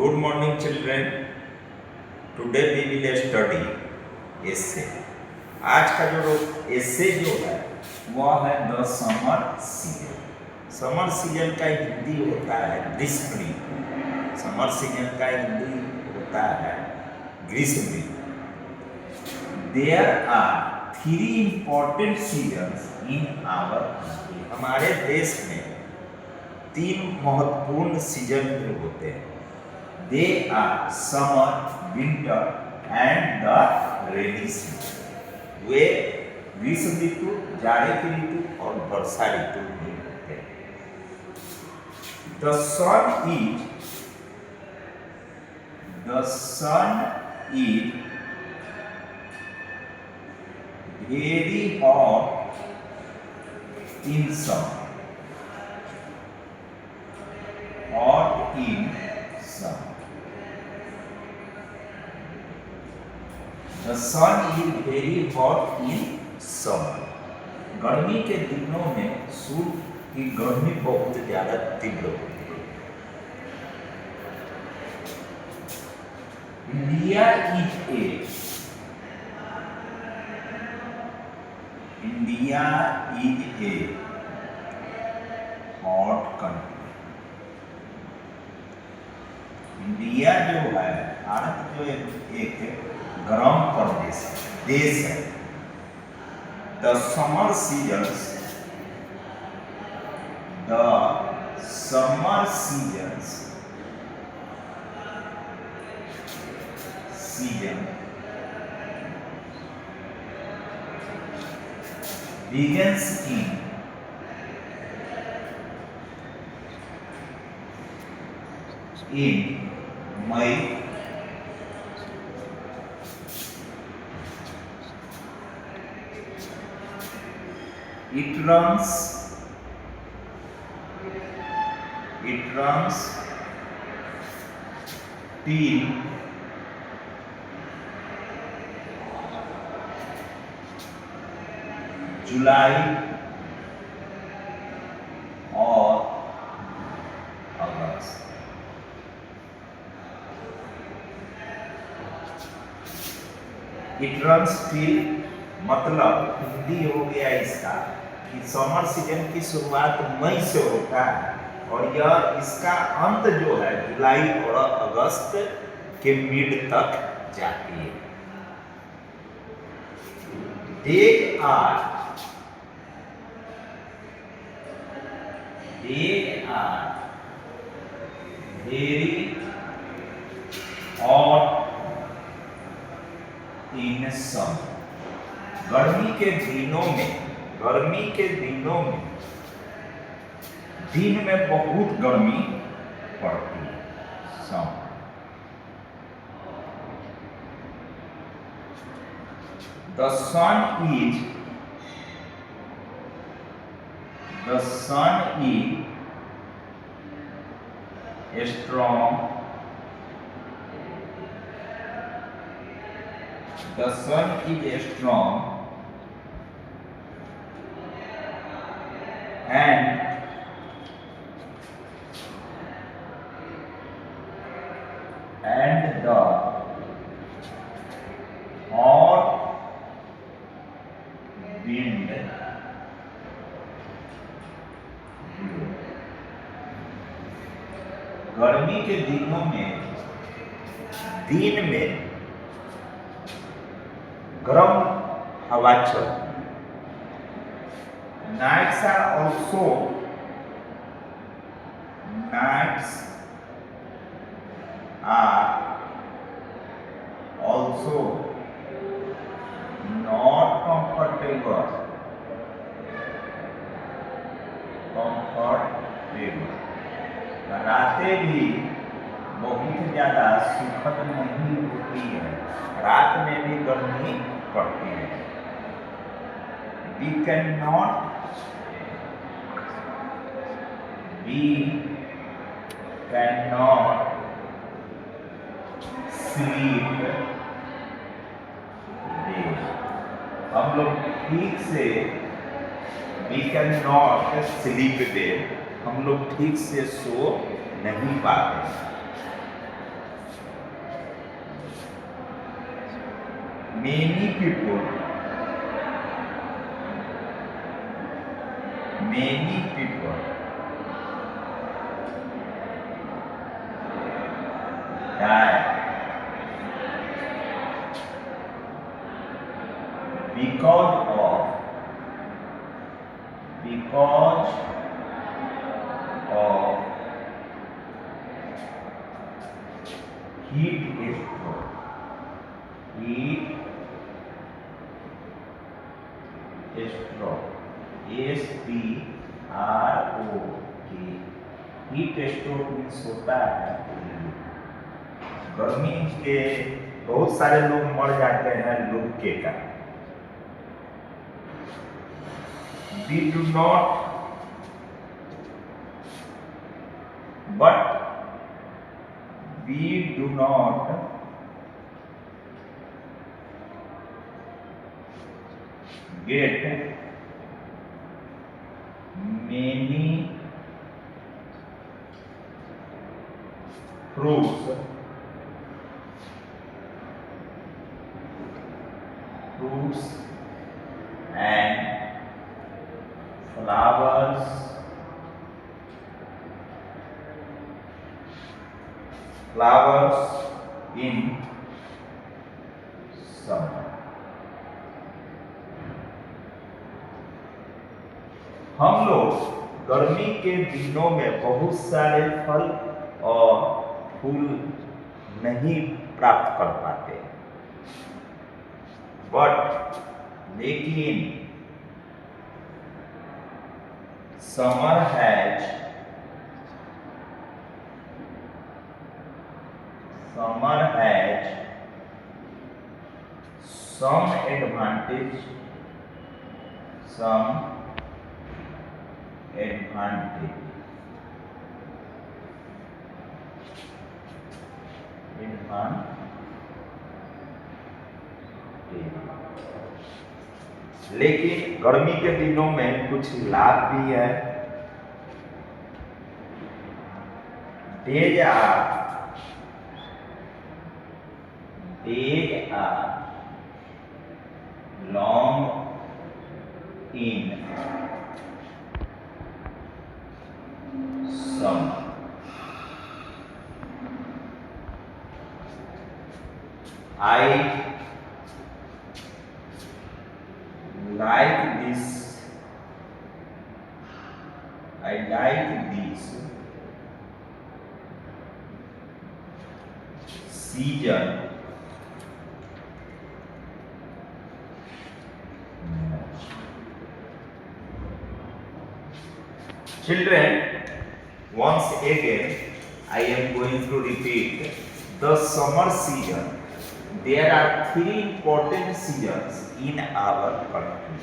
Good morning, children. Today we will study essay. आज का जो essay जो है वह है the summer season. Summer season का हिंदी होता है ग्रीष्म ऋतु। समर सीजन का हिंदी होता है ग्रीष्म ऋतु। There are three important seasons in our country. हमारे देश में तीन महत्वपूर्ण सीजन होते हैं। They are summer, winter and the rainy season. वे ग्रीष्म ऋतु, जाड़े की ऋतु और वर्षा ऋतु में होते हैं। The sun is very hot in summer. Hot in summer. The sun is very hot in summer. गर्मी के दिनों में सूर्य की गर्मी बहुत ज्यादा तीव्र होती है। India is a hot country. India जो है, भारत जो एक गर्म देश है। The summer seasons begins in May it runs till July or August. It runs till मतलब हिंदी हो गया इसका कि समर सीजन की शुरुआत मई से होता है और यह इसका अंत जो है जुलाई और अगस्त के मिड तक जाती है। They are very hot in summer. गर्मी के दिनों में दिन में बहुत गर्मी पड़ती है। Summer The sun is strong. The sun is strong and the hot wind गर्मी के दिनों में दिन में गर्म हवा चलती। Nights are also not comfortable. रातें भी बहुत ज्यादा सुखद नहीं होती है। रात में भी गर्मी पड़ती है। We cannot sleep there. हम लोग ठीक से we cannot sleep there. हम लोग ठीक से सो नहीं पाते। many people die because of heat stroke. Heat stroke. STROK. Heat stroke means होता है गर्मी के बहुत सारे लोग मर जाते हैं लू के कारण. We do not, but we do not get many fruits and flowers in summer. हम लोग गर्मी के दिनों में बहुत सारे फल और फूल नहीं प्राप्त कर पाते, लेकिन समर हैज some advantage लेकिन गर्मी के दिनों में कुछ लाभ भी है. Days are long in summer. I like this season much. Children, once again I am going to repeat the summer season. There are three important seasons in our country.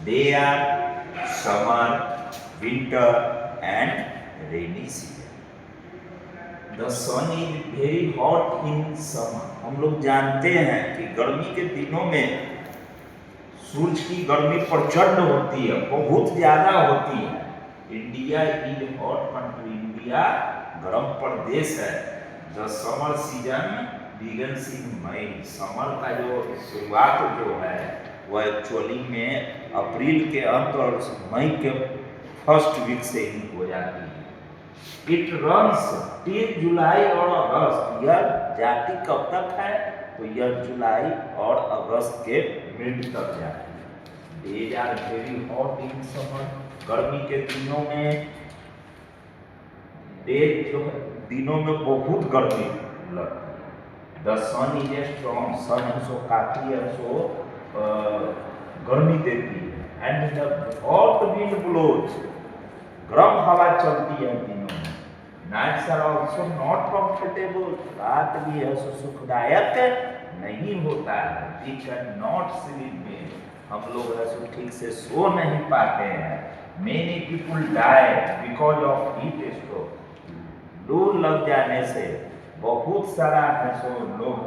They are summer, winter and rainy season. The sun is very hot in summer. हम लोग जानते हैं कि गर्मी के दिनों में सूरज की गर्मी प्रचंड होती है, बहुत ज्यादा होती है. India is hot country. India गर्म प्रदेश है. The summer season begins in May. Summer का जो शुरुआत जो है वह एक्चुअली में अप्रैल के अंत और मई के फर्स्ट वीक से ही हो जाती है. इट रन्स टिल जुलाई और अगस्त. यह जाती कब तक है? तो यह जुलाई और अगस्त के मिड तक जाती है. Days are very hot in summer. गर्मी के दिनों में दिनों में बहुत गर्मी लगती है. The sun is a strong. Sun हमको काफी हमको गर्मी देती है. And the hot wind blows. गर्म हवा चलती है दिनों में. Nights are also not comfortable. रात भी ऐसा सुखदायक नहीं होता है. We can not sleep well. हम लोग ऐसा ठीक से सो नहीं पाते हैं. Many people die because of heat stroke. लू लग जाने से बहुत सारा लोग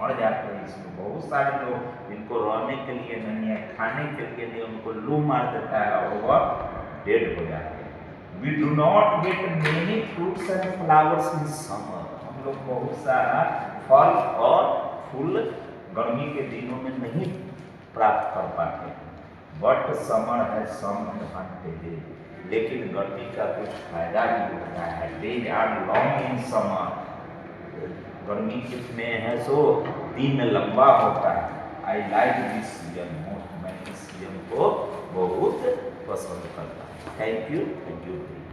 मर जाते हैं. इसमें बहुत सारे लोग जिनको रहने के लिए नहीं है, खाने के लिए नहीं, उनको लू मार देता है और वह डेड हो जाते हैं. We do not get many fruits and flowers in summer. हम लोग बहुत सारा फल और फूल गर्मी के दिनों में नहीं प्राप्त कर पाते हैं। बट समर है सम एडवांटेजेस, लेकिन गर्मी का कुछ फायदा भी होता है। Days are long in summer, गर्मी कितने हैं सो दिन लंबा होता है। I like this season most, मैं इस सीजन को बहुत पसंद करता हूँ। Thank you very much.